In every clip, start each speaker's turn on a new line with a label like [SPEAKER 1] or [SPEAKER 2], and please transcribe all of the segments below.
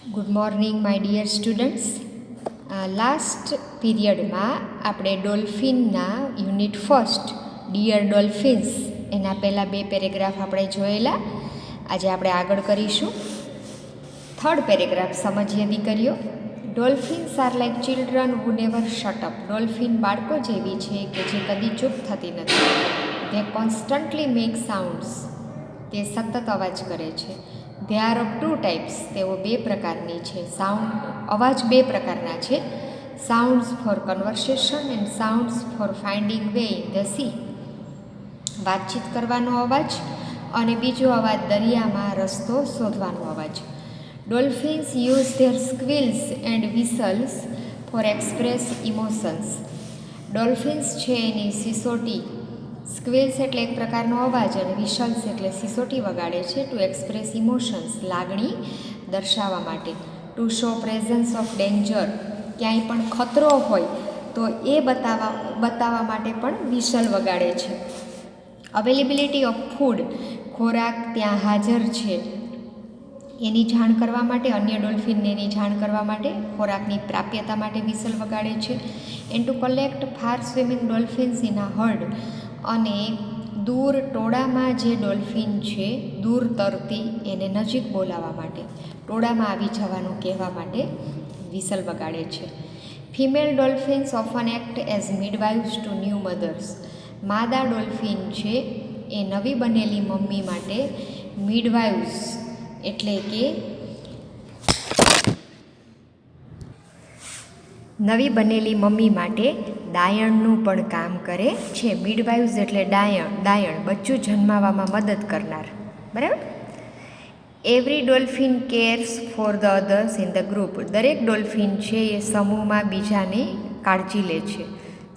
[SPEAKER 1] Good morning my dear students. Last પીરિયડમાં આપણે ડોલ્ફિનના યુનિટ ફર્સ્ટ ડિયર ડોલ્ફિન્સ એના પહેલાં 2 પેરેગ્રાફ આપણે જોયેલા. આજે આપણે આગળ કરીશું. થર્ડ પેરેગ્રાફ સમજીએ દીકરીઓ. Dolphins are like children who never shut up. Dolphin બાળકો જેવી છે કે જે કદી ચૂપ થતી નથી. They constantly make sounds. તે સતત અવાજ કરે છે. They are of 2 types. તેઓ 2 પ્રકારની છે. અવાજ 2 પ્રકારના છે. Sounds for conversation and sounds for finding way in the sea. વાતચીત કરવાનો અવાજ અને બીજો અવાજ દરિયામાં રસ્તો શોધવાનો અવાજ. Dolphins use their squeals and whistles for express emotions. Dolphins છે એની સિસોટી, સ્ક્વિલ્સ એટલે એક પ્રકારનો અવાજ અને વિસલ્સ એટલે સિસોટી વગાડે છે ટુ એક્સપ્રેસ ઇમોશન્સ, લાગણી દર્શાવવા માટે. To show presence of danger, ક્યાંય પણ ખતરો હોય તો એ બતાવવા માટે પણ વિસલ વગાડે છે. અવેલેબિલિટી ઓફ ફૂડ, ખોરાક ત્યાં હાજર છે એની જાણ કરવા માટે, અન્ય ડોલ્ફિનને એની જાણ કરવા માટે, ખોરાકની પ્રાપ્યતા માટે વિસલ વગાડે છે. And to collect far swimming dolphins in a herd, અને દૂર ટોળામાં જે ડોલ્ફિન છે દૂર તરતી એને નજીક બોલાવવા માટે, ટોળામાં આવી જવાનું કહેવા માટે વિસલ વગાડે છે. Female dolphins often act as midwives to new mothers. માદા ડોલ્ફિન છે એ નવી બનેલી મમ્મી માટે મિડવાઇવ્સ એટલે કે નવી બનેલી મમ્મી માટે દાયણનું પણ કામ કરે છે. મિડવાઇવ્સ એટલે દાયણ બચ્ચું જન્માવામાં મદદ કરનાર. બરાબર. Every dolphin cares for the others in the group. દરેક ડોલ્ફિન છે એ સમૂહમાં બીજાની કાળજી લે છે.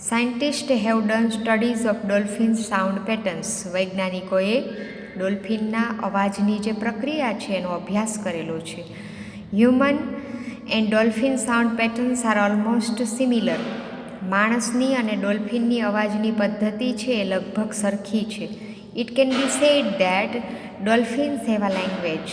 [SPEAKER 1] Scientist have done studies of dolphin sound patterns. વૈજ્ઞાનિકોએ ડોલ્ફિનના અવાજની જે પ્રક્રિયા છે એનો અભ્યાસ કરેલો છે. Human and dolphin sound patterns R almost similar. માણસની અને ડોલ્ફિનની અવાજની પદ્ધતિ છે એ લગભગ સરખી છે. It can be said that dolphins have a language.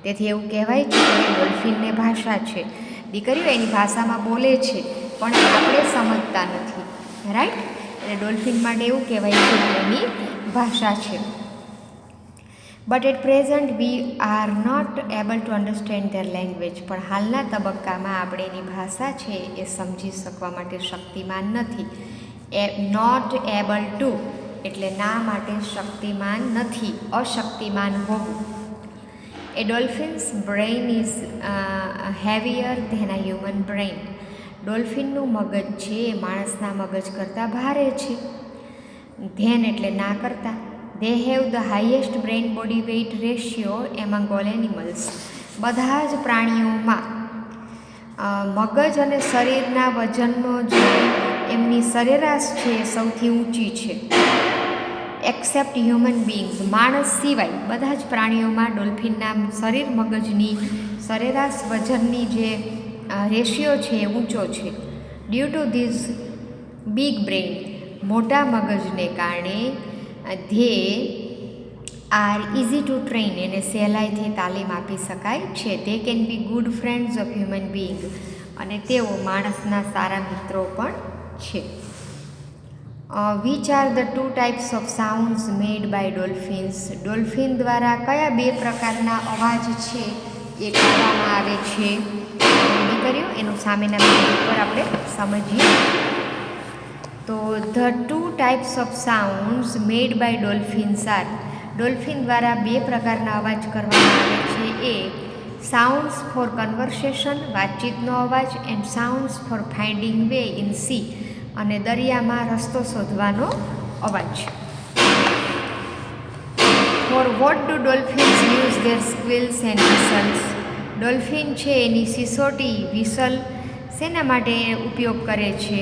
[SPEAKER 1] તેથી એવું કહેવાય છે કે ડોલ્ફિનને ભાષા છે. દીકરીઓ એની ભાષામાં બોલે છે પણ આપણે સમજતા નથી. રાઈટ. એટલે ડોલ્ફિન માટે એવું કહેવાય છે કે એની ભાષા છે. But at present we are not able to understand their language. પણ હાલના તબક્કામાં આપણે એની ભાષા છે એ સમજી શકવા માટે શક્તિમાન નથી. નોટ એબલ ટુ એટલે ના માટે શક્તિમાન નથી, અશક્તિમાન હોવું. A dolphin's brain is heavier than a human brain. ડોલ્ફિનનું મગજ છે એ માણસના મગજ કરતાં ભારે છે. ધેન એટલે ના કરતાં. They have the highest brain body weight ratio among all animals. બધા જ પ્રાણીઓમાં મગજ અને શરીરના વજનનો જે એમની સરેરાશ છે એ સૌથી ઊંચી છે. Except human beings. માણસ સિવાય બધા જ પ્રાણીઓમાં ડોલ્ફિનના શરીર મગજની સરેરાશ વજનની જે રેશિયો છે એ ઊંચો છે. Due to this big brain, મોટા મગજને કારણે they are easy to train, એને સહેલાઈથી તાલીમ આપી શકાય છે. They can be good friends of human being, અને તેઓ માણસના સારા મિત્રો પણ છે. Which are the 2 types of sounds made by dolphins. Dolphin દ્વારા કયા 2 પ્રકારના અવાજ છે એ કરવામાં આવે છે કર્યું એનું સામેના પેજ ઉપર આપણે સમજીએ. તો the 2 types of sounds made by dolphins are. Dolphin દ્વારા 2 પ્રકારના અવાજ કરવામાં આવે છે. એ સાઉન્ડ્સ ફોર કન્વર્સેશન, વાતચીતનો અવાજ, and sounds for finding way in sea, અને દરિયામાં રસ્તો શોધવાનો અવાજ. For what do dolphins use their squeals and whistles. Dolphin છે એની સિસોટી, વિસલ શેના માટે ઉપયોગ કરે છે?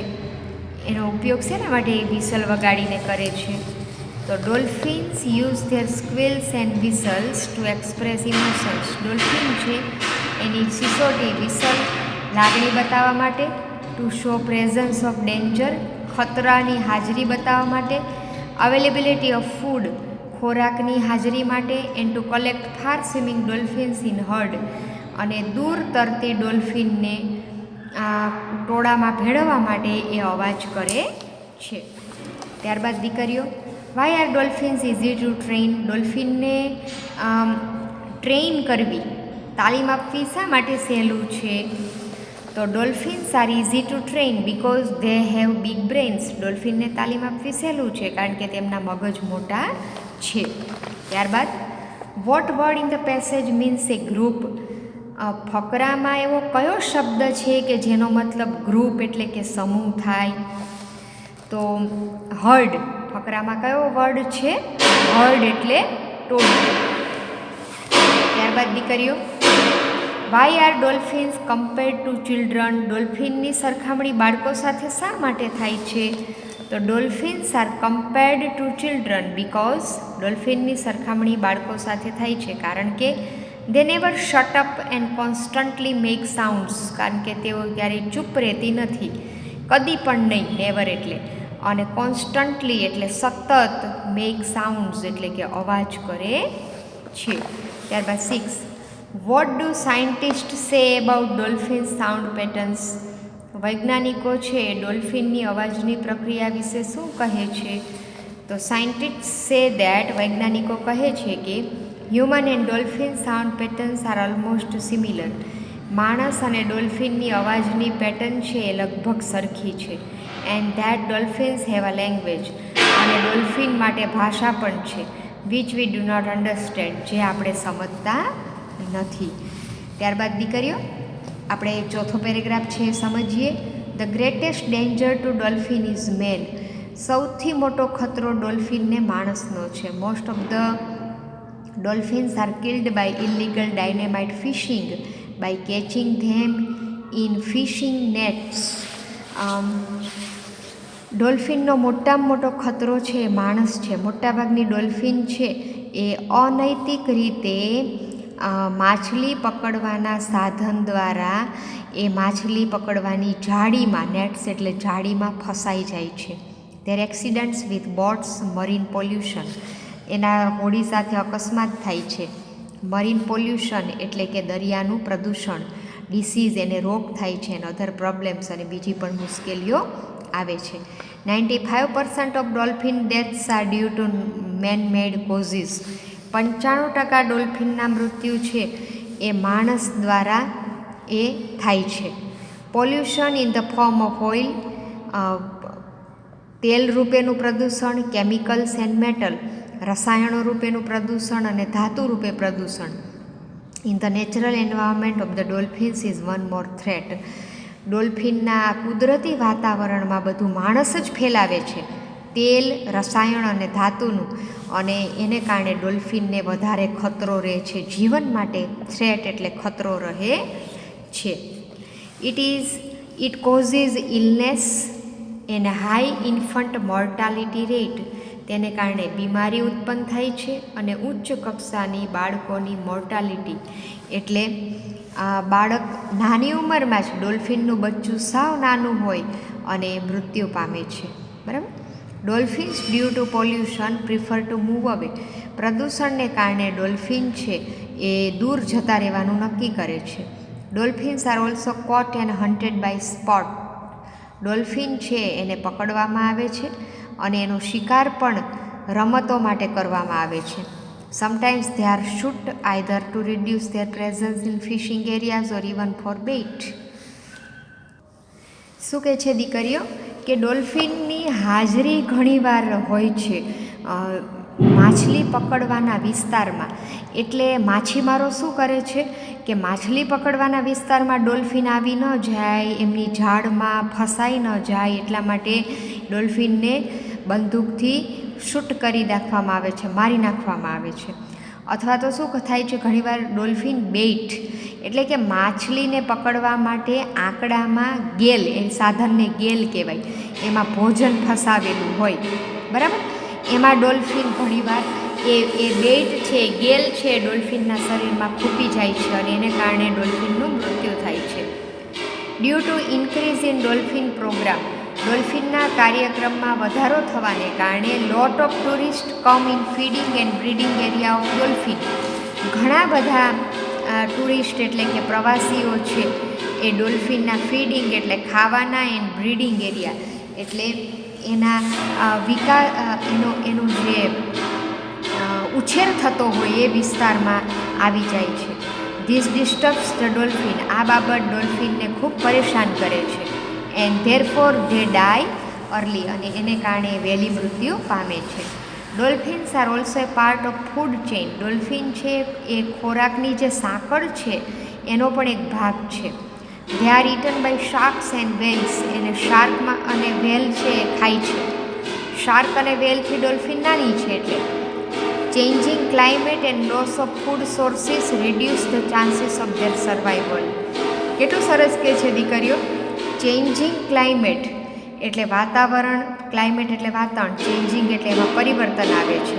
[SPEAKER 1] એનો ઉપયોગ શેના માટે વિસલ વગાડીને કરે છે? તો dolphins use their squeals and whistles to express emotions. Dolphin છે એની સિસોટી, વિસલ લાગણી બતાવવા માટે. To show presence of danger, ખતરાની હાજરી બતાવવા માટે. અવેલેબિલિટી ઓફ ફૂડ, ખોરાકની હાજરી માટે. And to collect far swimming dolphins in herd, અને દૂર તરતી ડોલ્ફિનને ટોળામાં ભેળવવા માટે એ અવાજ કરે છે. ત્યારબાદ દીકરીઓ, why are dolphins easy to train? ડોલ્ફિનને ટ્રેન કરવી, તાલીમ આપવી શા માટે સહેલું છે? તો dolphins are easy to train because they have big brains. ડોલ્ફિનને તાલીમ આપવી સહેલું છે કારણ કે તેમના મગજ મોટા છે. ત્યારબાદ what word in the passage means a group? ફકરામાં એવો કયો શબ્દ છે કે જેનો મતલબ ગ્રુપ એટલે કે સમૂહ થાય? તો હર્ડ. ફકરામાં કયો વર્ડ છે? હર્ડ એટલે ટોળું. ત્યારબાદ દીકરીઓ, why are dolphins compared to children? ડોલ્ફિનની સરખામણી બાળકો સાથે શા માટે થાય છે? તો dolphins are compared to children because ડોલ્ફિનની સરખામણી બાળકો સાથે થાય છે કારણ કે they never shut up and constantly make sounds. કારણ કે તેઓ ક્યારેય ચૂપ રહેતી નથી, કદી પણ નહીં, નેવર એટલે, અને કોન્સ્ટન્ટલી એટલે સતત, મેક સાઉન્ડ્સ એટલે કે અવાજ કરે છે. ત્યારબાદ 6, what do scientist say about dolphin sound patterns? વૈજ્ઞાનિકો છે ડોલ્ફિનની અવાજની પ્રક્રિયા વિશે શું કહે છે? તો સાયન્ટિસ્ટ સે દેટ, વૈજ્ઞાનિકો કહે છે કે human and dolphin sound patterns R almost similar. માણસ અને ડોલ્ફિનની અવાજની પેટર્ન છે એ લગભગ સરખી છે. And that dolphins have a language, અને ડોલ્ફિન માટે ભાષા પણ છે, which we do not understand, જે આપણે સમજતા નથી. ત્યારબાદ દીકરીઓ, આપણે ચોથો પેરેગ્રાફ છે એ સમજીએ. The greatest danger to dolphin is man. સૌથી મોટો ખતરો ડોલ્ફિનને માણસનો છે. Most of the dolphins are killed by illegal dynamite fishing by catching them in fishing nets. ડોલ્ફિનનો મોટામાં મોટો ખતરો છે એ માણસ છે. મોટાભાગની ડોલ્ફિન છે એ અનૈતિક રીતે માછલી પકડવાના સાધન દ્વારા એ માછલી પકડવાની જાળીમાં, નેટ્સ એટલે જાળીમાં ફસાઈ જાય છે. There accidents with boats, marine pollution, એના હોડી સાથે અકસ્માત થાય છે. મરીન પોલ્યુશન એટલે કે દરિયાનું પ્રદૂષણ, ડિસીઝ એને રોગ થાય છે, અને અધર પ્રોબ્લેમ્સ અને બીજી પણ મુશ્કેલીઓ આવે છે. 95% of dolphin deaths are due to man made causes. 95% ડોલ્ફિનના મૃત્યુ છે એ માણસ દ્વારા એ થાય છે. Pollution in the form of oil, તેલ રૂપેનું પ્રદૂષણ, કેમિકલ્સ એન્ડ મેટલ, રસાયણો રૂપેનું પ્રદૂષણ અને ધાતુ રૂપે પ્રદૂષણ. In the natural environment of the dolphins is one more threat. ડોલ્ફિનના કુદરતી વાતાવરણમાં બધું માણસ જ ફેલાવે છે, તેલ, રસાયણ અને ધાતુનું, અને એને કારણે ડોલ્ફિનને વધારે ખતરો રહે છે. જીવન માટે થ્રેટ એટલે ખતરો રહે છે. It causes illness and high infant mortality rate. તેને કારણે બીમારી ઉત્પન્ન થાય છે અને ઉચ્ચ કક્ષાની બાળકોની મોર્ટાલિટી એટલે બાળક નાની ઉંમરમાં જ, ડોલ્ફિનનું બચ્ચું સાવ નાનું હોય અને મૃત્યુ પામે છે. બરાબર. Dolphins due to pollution prefer to move away. પ્રદૂષણને કારણે ડોલ્ફિન છે એ દૂર જતા રહેવાનું નક્કી કરે છે. Dolphins are also caught and hunted by sport. Dolphin છે એને પકડવામાં આવે છે અને એનો શિકાર પણ રમતો માટે કરવામાં આવે છે. Sometimes they are shoot either to reduce their presence in fishing areas or even for bait. શું કહે છે દીકરીઓ કે ડોલ્ફિનની હાજરી ઘણીવાર હોય છે માછલી પકડવાના વિસ્તારમાં. એટલે માછીમારો શું કરે છે કે માછલી પકડવાના વિસ્તારમાં ડોલ્ફિન આવી ન જાય, એમની જાળમાં ફસાઈ ન જાય, એટલા માટે ડોલ્ફિનને બંદૂકથી શૂટ કરી નાખવામાં આવે છે, મારી નાખવામાં આવે છે. અથવા તો શું થાય છે, ઘણીવાર ડોલ્ફિન બેઇટ એટલે કે માછલીને પકડવા માટે આંકડામાં ગેલ, એ સાધનને ગેલ કહેવાય, એમાં ભોજન ફસાવેલું હોય. બરાબર. એમાં ડોલ્ફિન ઘણીવાર એ બેઇટ છે, ગેલ છે, ડોલ્ફિનના શરીરમાં ખૂપી જાય છે અને એને કારણે ડોલ્ફિનનું મૃત્યુ થાય છે. Due to increase in dolphin program. ડોલ્ફિનના કાર્યક્રમમાં વધારો થવાને કારણે lot of tourist come in feeding and breeding area of dolphin. ઘણા બધા ટુરિસ્ટ એટલે કે પ્રવાસીઓ છે એ ડોલ્ફિનના ફીડિંગ એટલે ખાવાના એન્ડ બ્રીડિંગ એરિયા એટલે એના એનું જે ઉછેર થતો હોય એ વિસ્તારમાં આવી જાય છે. This disturbs the dolphin. આ બાબત ડોલ્ફિનને ખૂબ પરેશાન કરે છે. And therefore they die early. અને એને કારણે વહેલી મૃત્યુ પામે છે. Dolphins are also a part of food chain. Dolphin છે એ ખોરાકની જે સાંકળ છે એનો પણ એક ભાગ છે. They are eaten by sharks and whales. એને શાર્કમાં અને વેલ છે એ ખાય છે. શાર્ક અને વેલથી ડોલ્ફિન નાની છે એટલે. Changing climate and loss of food sources reduce the chances of their survival. કેટલું સરસ કહે છે દીકરીઓ. ચેન્જિંગ ક્લાઇમેટ એટલે વાતાવરણ, ક્લાઇમેટ એટલે વાતાવરણ, ચેન્જિંગ એટલે એમાં પરિવર્તન આવે છે.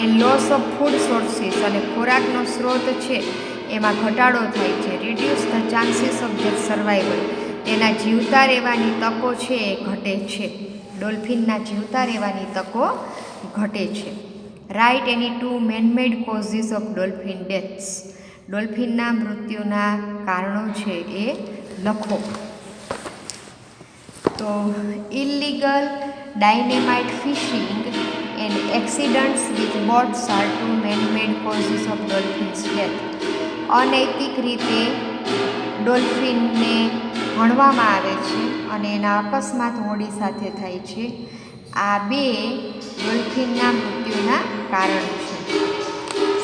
[SPEAKER 1] And loss of food sources અને ખોરાકનો સ્ત્રોત છે એમાં ઘટાડો થાય છે. Reduce the chances of their survival. એના જીવતા રહેવાની તકો છે એ ઘટે છે. ડોલ્ફિનના જીવતા રહેવાની તકો ઘટે છે. Write any 2 manmade causes of dolphin deaths. ડોલ્ફિનના મૃત્યુના કારણો છે એ લખો. તો illegal dynamite fishing and accidents with boats are 2 manmade causes of dolphins death. અનૈતિક રીતે ડોલ્ફિનને ભણવામાં આવે છે અને એના અકસ્માત હોડી સાથે થાય છે. આ બે ડોલ્ફિનના મૃત્યુના કારણ છે.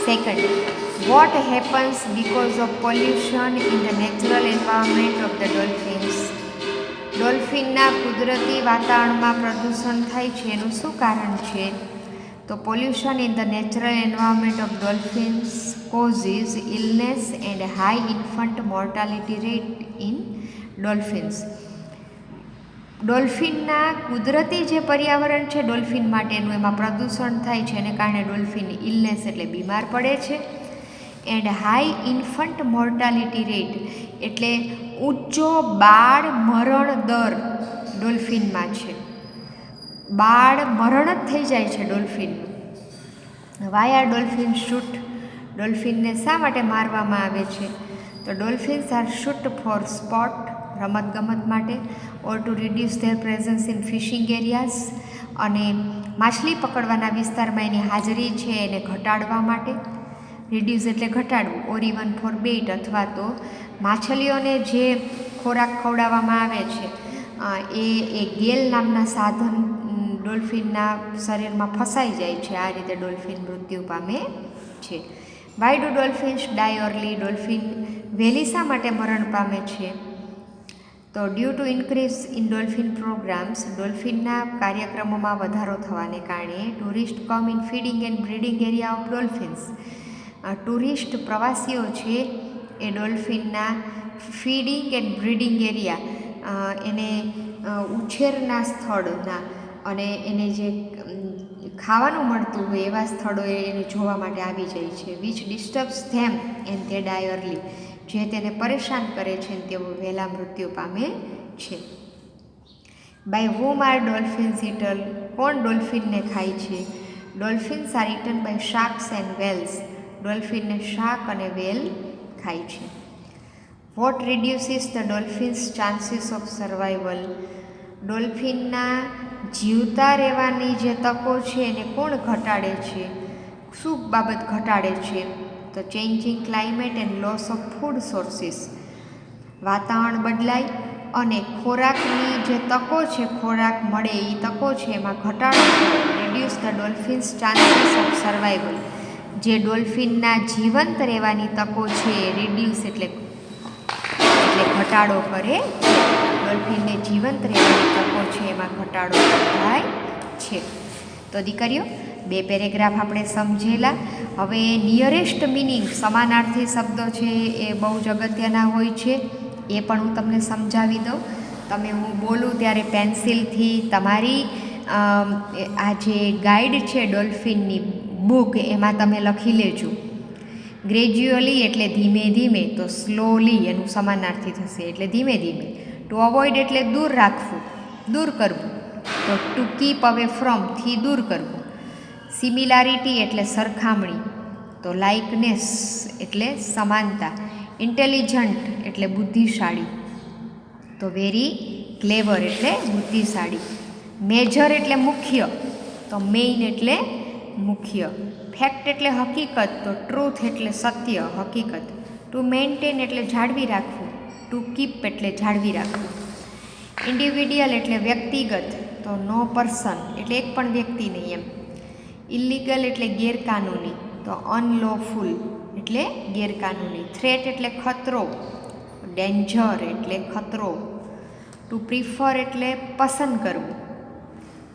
[SPEAKER 1] Second, what happens because of pollution in the natural environment of the dolphins. ડોલ્ફિનના કુદરતી વાતાવરણમાં પ્રદૂષણ થાય છે એનું શું કારણ છે? તો pollution in the natural environment of dolphins causes illness and high infant mortality rate in dolphins. ડોલ્ફિનના કુદરતી જે પર્યાવરણ છે ડોલ્ફિન માટેનું એમાં પ્રદૂષણ થાય છે એને કારણે ડોલ્ફિન ઇલનેસ એટલે બીમાર પડે છે. And high infant mortality rate એટલે ઊંચો બાળ મરણ દર ડોલ્ફિનમાં છે. બાળ મરણ જ થઈ જાય છે ડોલ્ફિનનું. Why are dolphin shoot. ડોલ્ફિનને શા માટે મારવામાં આવે છે? તો dolphins are shoot for sport, રમતગમત માટે, or to reduce their presence in fishing areas, અને માછલી પકડવાના વિસ્તારમાં એની હાજરી છે એને ઘટાડવા માટે. રિડ્યુસ એટલે ઘટાડવું. ઓર ઇવન ફોર બેટ, અથવા તો માછલીઓને જે ખોરાક ખવડાવવામાં આવે છે એ ગેલ નામના સાધન ડોલ્ફિનના શરીરમાં ફસાઈ જાય છે. આ રીતે ડોલ્ફિન મૃત્યુ પામે છે. Why do dolphins die early. Dolphin વહેલી શા માટે મરણ પામે છે? તો due to increase in dolphin programs. ડોલ્ફિનના કાર્યક્રમોમાં વધારો થવાને કારણે tourist come in feeding and breeding area of dolphins. Tourist પ્રવાસીઓ છે એ ડોલ્ફિનના ફીડિંગ એન્ડ બ્રીડિંગ એરિયા એને ઉછેરના સ્થળના અને એને જે ખાવાનું મળતું હોય એવા સ્થળોએ એને જોવા માટે આવી જાય છે. Which disturbs them and they die early. જે તેને પરેશાન કરે છે અને તેઓ વહેલા મૃત્યુ પામે છે. By whom are dolphins eaten. કોણ ડોલ્ફિનને ખાય છે? Dolphins are eaten by sharks and whales. ડોલ્ફિનને શાર્ક અને વેલ ખાય છે. What reduces the dolphin's chances of survival. ડોલ્ફિનના જીવતા રહેવાની જે તકો છે એને કોણ ઘટાડે છે? શું બાબત ઘટાડે છે? તો changing climate and loss of food sources. વાતાવરણ બદલાય અને ખોરાકની જે તકો છે, ખોરાક મળે એ તકો છે એમાં ઘટાડો કરે. Reduce the dolphin's chances of survival. જે ડોલ્ફિનના જીવંત રહેવાની તકો છે એ રિડ્યુસ એટલે ઘટાડો કરે. ડોલ્ફિનને જીવંત રહેવાની તકો છે એમાં ઘટાડો થાય છે. તો દીકરીઓ 2 પેરેગ્રાફ આપણે સમજેલા. હવે નિયરેસ્ટ મિનિંગ, સમાનાર્થી શબ્દો છે એ બહુ જ અગત્યના હોય છે, એ પણ હું તમને સમજાવી દઉં. તમે હું બોલું ત્યારે પેન્સિલથી તમારી આ જે ગાઈડ છે ડોલ્ફિનની બુક એમાં તમે લખી લેજો. ગ્રેજ્યુઅલી એટલે ધીમે ધીમે, તો સ્લોલી એનું સમાનાર્થી થશે એટલે ધીમે ધીમે. ટુ અવોઇડ એટલે દૂર રાખવું, દૂર કરવું. તો ટુ કીપ અવે ફ્રોમ થી દૂર કરવું. સિમિલારિટી એટલે સરખામણી. તો લાઇકનેસ એટલે સમાનતા, ઇન્ટેલિજન્ટ એટલે બુદ્ધિશાળી, તો વેરી ક્લેવર એટલે બુદ્ધિશાળી, મેજર એટલે મુખ્ય, તો મેઇન એટલે મુખ્ય, ફેક્ટ એટલે હકીકત, તો ટ્રુથ એટલે સત્ય, હકીકત, ટુ મેન્ટેન એટલે જાળવી રાખવું, ટુ કીપ એટલે જાળવી રાખવું, ઇન્ડિવિડ્યુઅલ એટલે વ્યક્તિગત, તો નો પર્સન એટલે એક પણ વ્યક્તિ નહીં એમ, ઇલીગલ એટલે ગેરકાનૂની, તો અનલોફુલ એટલે ગેરકાનૂની, થ્રેટ એટલે ખતરો, ડેન્જર એટલે ખતરો, ટુ પ્રિફર એટલે પસંદ કરવું,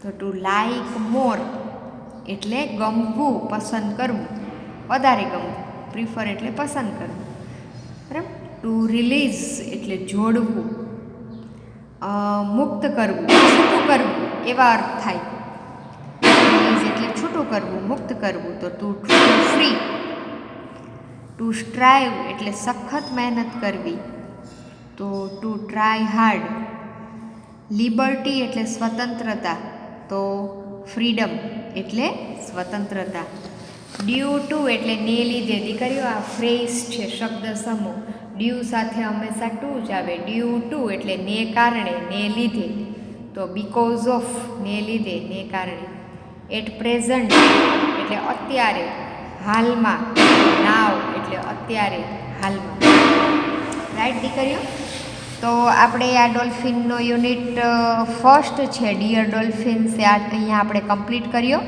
[SPEAKER 1] તો ટુ લાઇક મોર એટલે ગમવું, પસંદ કરવું, વધારે ગમવું, પ્રિફર એટલે પસંદ કરવું, બરાબર. ટુ રિલીઝ એટલે જોડવું, મુક્ત કરવું, છૂટું કરવું એવા અર્થ થાય. રિલીઝ એટલે છૂટું કરવું, મુક્ત કરવું, તો ટુ ફ્રી. ટુ સ્ટ્રાઈવ એટલે સખત મહેનત કરવી, તો ટુ ટ્રાય હાર્ડ. લિબર્ટી એટલે સ્વતંત્રતા, તો ફ્રીડમ એટલે સ્વતંત્રતા. ડ્યુ ટુ એટલે ને લીધે. દીકરીઓ આ ફ્રેઝ છે, શબ્દ સમૂહ. ડ્યુ સાથે હંમેશા ટુ જ આવે. ડ્યુ ટુ એટલે ને કારણે, ને લીધે, તો બીકોઝ ઓફ ને લીધે, ને કારણે. એટ પ્રેઝન્ટ એટલે અત્યારે, હાલમાં, નાવ એટલે અત્યારે, હાલમાં. રાઈટ દીકરીઓ? તો આપણે આ ડોલ્ફિનનો યુનિટ ફર્સ્ટ છે ડિયર ડોલ્ફિન્સ અહીંયા આપણે કમ્પ્લીટ કર્યો.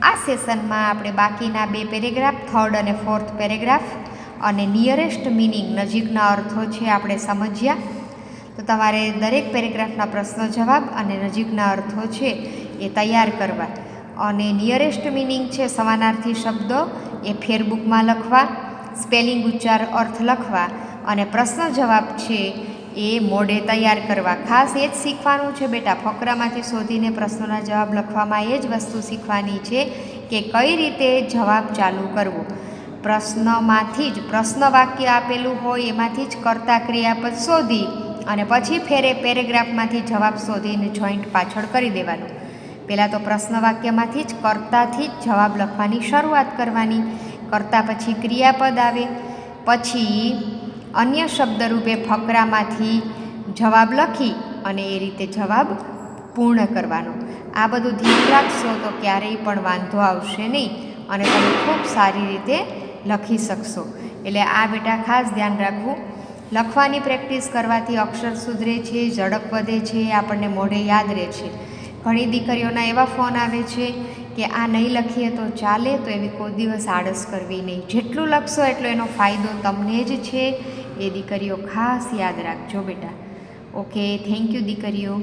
[SPEAKER 1] આ સેશનમાં આપણે બાકીના 2 પેરેગ્રાફ, થર્ડ અને ફોર્થ પેરેગ્રાફ અને નિયરેસ્ટ મિનિંગ નજીકના અર્થો છે આપણે સમજ્યા. તો તમારે દરેક પેરેગ્રાફના પ્રશ્નો જવાબ અને નજીકના અર્થો છે એ તૈયાર કરવા, અને નિયરેસ્ટ મિનિંગ છે સમાનાર્થી શબ્દો એ ફેરબુકમાં લખવા, સ્પેલિંગ ઉચ્ચાર અર્થ લખવા, અને પ્રશ્ન જવાબ છે એ મોડે તૈયાર કરવા. ખાસ એ જ શીખવાનું છે બેટા, ફકરામાંથી શોધીને પ્રશ્નોના જવાબ લખવામાં એ જ વસ્તુ શીખવાની છે કે કઈ રીતે જવાબ ચાલુ કરવો. પ્રશ્નમાંથી જ, પ્રશ્ન વાક્ય આપેલું હોય એમાંથી જ કર્તા ક્રિયાપદ શોધી અને પછી પેરેગ્રાફમાંથી જવાબ શોધીને જોઈન્ટ પાછળ કરી દેવાનું. પહેલાં તો પ્રશ્ન વાક્યમાંથી જ, કર્તાથી જ જવાબ લખવાની શરૂઆત કરવાની. કર્તા પછી ક્રિયાપદ આવે, પછી અન્ય શબ્દરૂપે ફકરામાંથી જવાબ લખી અને એ રીતે જવાબ પૂર્ણ કરવાનો. આ બધું ધ્યાન રાખશો તો ક્યારેય પણ વાંધો આવશે નહીં અને તમે ખૂબ સારી રીતે લખી શકશો. એટલે આ બેટા ખાસ ધ્યાન રાખવું. લખવાની પ્રેક્ટિસ કરવાથી અક્ષર સુધરે છે, ઝડપ વધે છે, આપણને મોઢે યાદ રહે છે. ઘણી દીકરીઓના એવા ફોન આવે છે કે આ નહીં લખીએ તો ચાલે, તો એવી કોઈ દિવસ આળસ કરવી નહીં. જેટલું લખશો એટલો એનો ફાયદો તમને જ છે. એ દીકરીઓ ખાસ યાદ રાખજો બેટા. ઓકે, થેન્ક યુ દીકરીઓ.